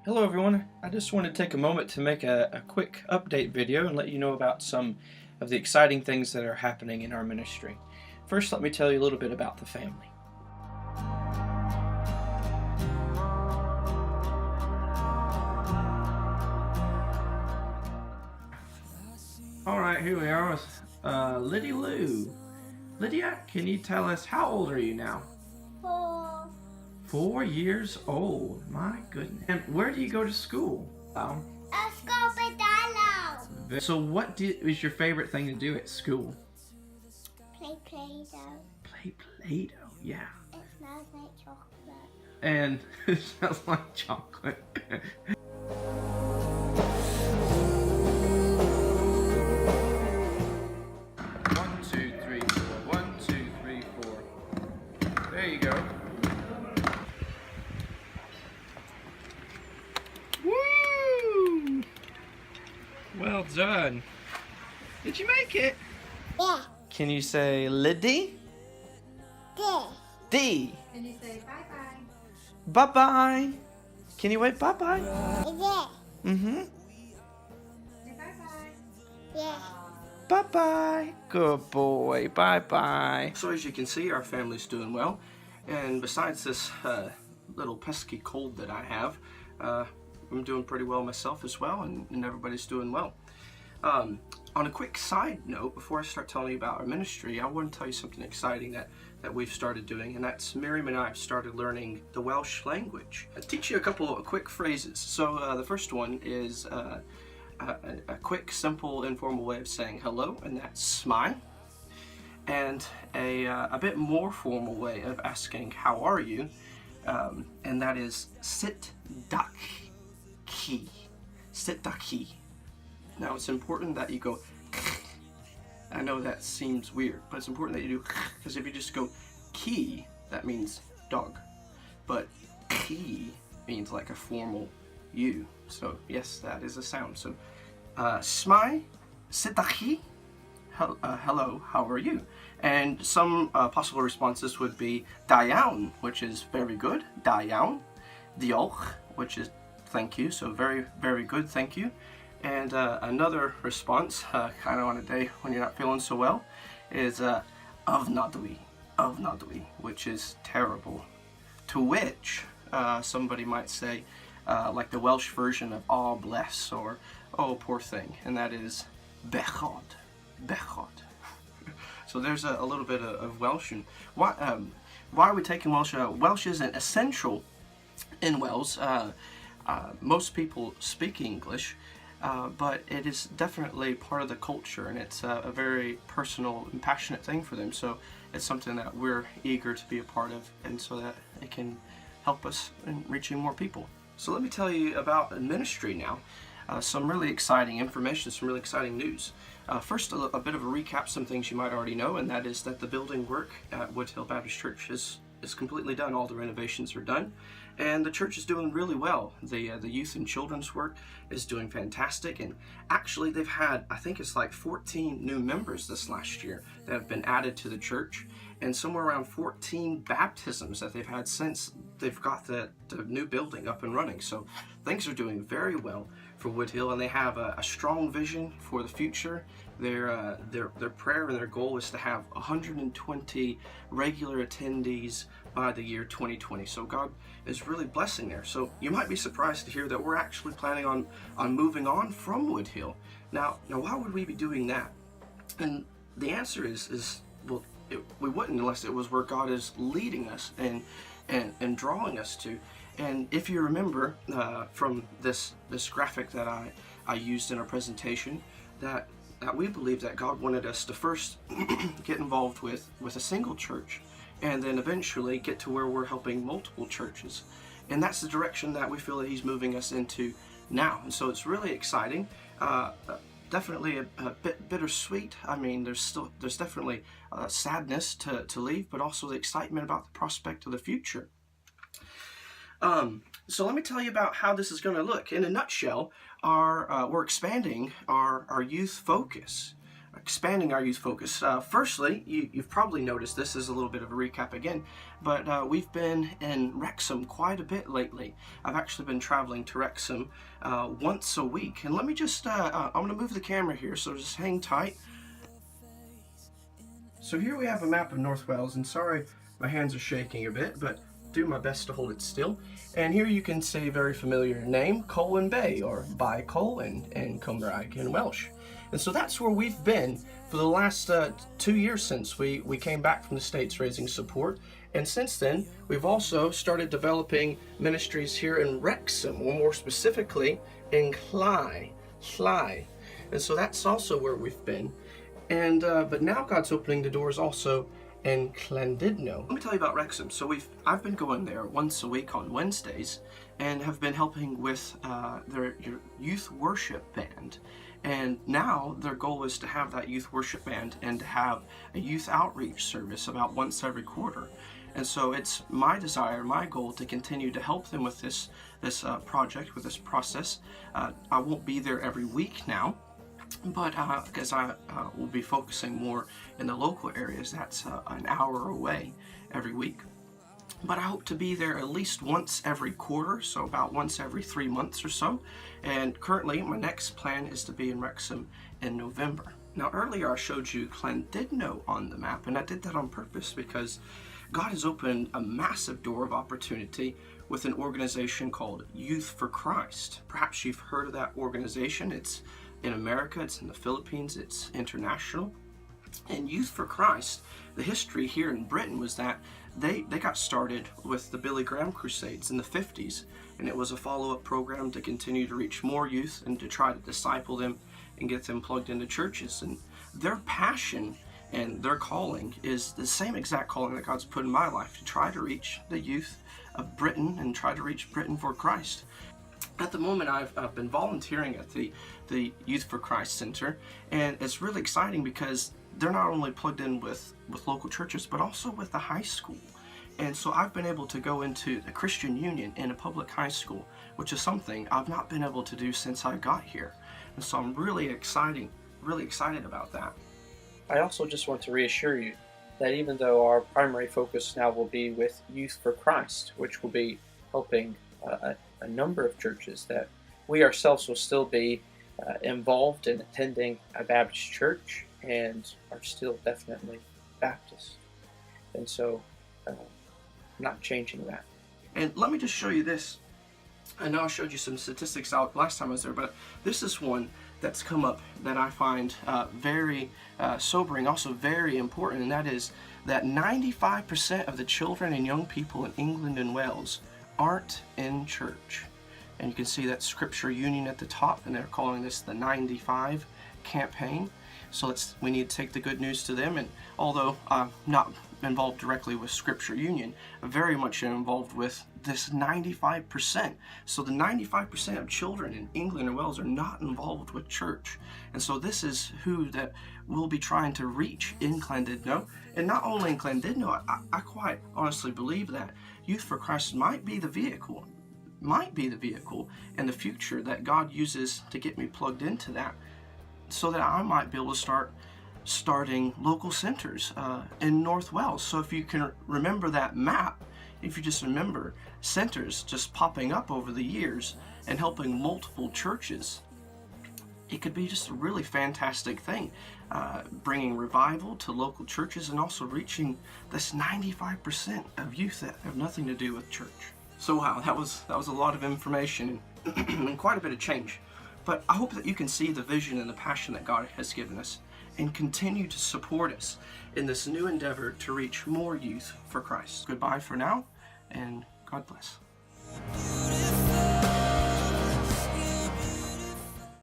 Hello everyone, I just wanted to take a moment to make a quick update video and let you know about some of the exciting things that are happening in our ministry. First, let me tell you a little bit about the family. Alright, here we are with Lydia Lou. Lydia, can you tell us, how old are you now? 4. 4 years old, my goodness. And where do you go to school? Let's go Pedalo. So what is your favorite thing to do at school? Play Play-Doh. Play Play-Doh, yeah. It smells like chocolate. And it smells like chocolate. 1, 2, 3, 4. 1, 2, 3, 4. There you go. Woo! Well done. Did you make it? Yeah. Can you say Liddy? This. D. Can you say bye-bye? Bye-bye. Can you wave bye-bye? Yeah. Mm-hmm. Say bye-bye. Yeah. Bye-bye. Good boy. Bye-bye. So as you can see, our family's doing well. And besides this little pesky cold that I have, I'm doing pretty well myself as well, and everybody's doing well. On a quick side note, before I start telling you about our ministry, I want to tell you something exciting that we've started doing, and that's Miriam and I have started learning the Welsh language. I'll teach you a couple of quick phrases. So the first one is a quick, simple, informal way of saying hello, and that's smai. And a bit more formal way of asking how are you, and that is sit daki. Sit daki. Now it's important that you go, I know that seems weird, but it's important that you do, because if you just go ki, that means dog, but ki means like a formal U. So yes, that is a sound. So smai, sitaki, hello, how are you? And some possible responses would be da iawn, which is very good, da iawn, diolch, which is thank you, so very, very good, thank you. And another response, kind of on a day when you're not feeling so well, is ofnadwy, which is terrible. To which somebody might say, like the Welsh version of "oh bless" or "oh poor thing," and that is bechod. So there's a little bit of Welsh. And why are we taking Welsh? Welsh isn't essential in Wales. Most people speak English. But it is definitely part of the culture, and it's a very personal and passionate thing for them. So it's something that we're eager to be a part of, and so that it can help us in reaching more people. So let me tell you about ministry now. Some really exciting information, some really exciting news. First, a bit of a recap, some things you might already know, and that is that the building work at Woodhill Baptist Church is completely done. All the renovations are done, and the church is doing really well. The youth and children's work is doing fantastic, and actually they've had, I think it's like 14 new members this last year that have been added to the church, and somewhere around 14 baptisms that they've had since they've got the new building up and running. So things are doing very well for Woodhill, and they have a strong vision for the future. Their prayer and their goal is to have 120 regular attendees by the year 2020. So God is really blessing there. So you might be surprised to hear that we're actually planning on moving on from Woodhill. Now why would we be doing that? And the answer is well, we wouldn't unless it was where God is leading us and drawing us to. And if you remember from this graphic that I used in our presentation, that we believe that God wanted us to first get involved with a single church, and then eventually get to where we're helping multiple churches. And that's the direction that we feel that He's moving us into now. And so it's really exciting. Definitely a bit bittersweet. I mean, there's definitely sadness to leave, but also the excitement about the prospect of the future. So let me tell you about how this is going to look. In a nutshell, we're expanding our youth focus. expanding our youth focus. Firstly, you've probably noticed this is a little bit of a recap again, but we've been in Wrexham quite a bit lately. I've actually been traveling to Wrexham once a week. And let me just, I'm going to move the camera here, so just hang tight. So here we have a map of North Wales, and sorry my hands are shaking a bit, but do my best to hold it still. And here you can see a very familiar name, Colwyn Bay, or By Colwyn in Cymraeg in Welsh. And so that's where we've been for the last 2 years since we came back from the States raising support. And since then, we've also started developing ministries here in Wrexham, or more specifically in Llai. And so that's also where we've been. And but now God's opening the doors also in Llandudno. Let me tell you about Wrexham. So I've been going there once a week on Wednesdays and have been helping with their youth worship band. And now their goal is to have that youth worship band and to have a youth outreach service about once every quarter. And so it's my desire, my goal to continue to help them with this project, with this process. I won't be there every week now, but because I will be focusing more in the local areas. That's an hour away every week. But I hope to be there at least once every quarter, so about once every 3 months or so. And currently, my next plan is to be in Wrexham in November. Now, earlier I showed you Llandudno on the map, and I did that on purpose because God has opened a massive door of opportunity with an organization called Youth for Christ. Perhaps you've heard of that organization. It's in America, it's in the Philippines, it's international. And Youth for Christ, the history here in Britain was that they got started with the Billy Graham Crusades in the 50s, and it was a follow-up program to continue to reach more youth and to try to disciple them and get them plugged into churches. And their passion and their calling is the same exact calling that God's put in my life, to try to reach the youth of Britain and try to reach Britain for Christ. At the moment, I've been volunteering at the Youth for Christ Center, and it's really exciting because they're not only plugged in with local churches, but also with the high school. And so I've been able to go into the Christian Union in a public high school, which is something I've not been able to do since I got here. And so I'm really excited about that. I also just want to reassure you that even though our primary focus now will be with Youth for Christ, which will be helping a number of churches, that we ourselves will still be involved in attending a Baptist church and are still definitely Baptist. And so, not changing that. And let me just show you this. I know I showed you some statistics out last time I was there, but this is one that's come up that I find very sobering, also very important, and that is that 95% of the children and young people in England and Wales aren't in church. And you can see that Scripture Union at the top, and they're calling this the 95 campaign. So we need to take the good news to them. And although I'm not involved directly with Scripture Union, I'm very much involved with this 95%. So the 95% of children in England and Wales are not involved with church. And so this is who that we'll be trying to reach in Llandudno. And not only in Llandudno, I quite honestly believe that Youth for Christ might be the vehicle in the future that God uses to get me plugged into that, so that I might be able to starting local centers in North Wales. So if you can remember that map, if you just remember centers just popping up over the years and helping multiple churches, it could be just a really fantastic thing, bringing revival to local churches and also reaching this 95% of youth that have nothing to do with church. So wow, that was a lot of information and quite a bit of change. But I hope that you can see the vision and the passion that God has given us and continue to support us in this new endeavor to reach more youth for Christ. Goodbye for now, and God bless.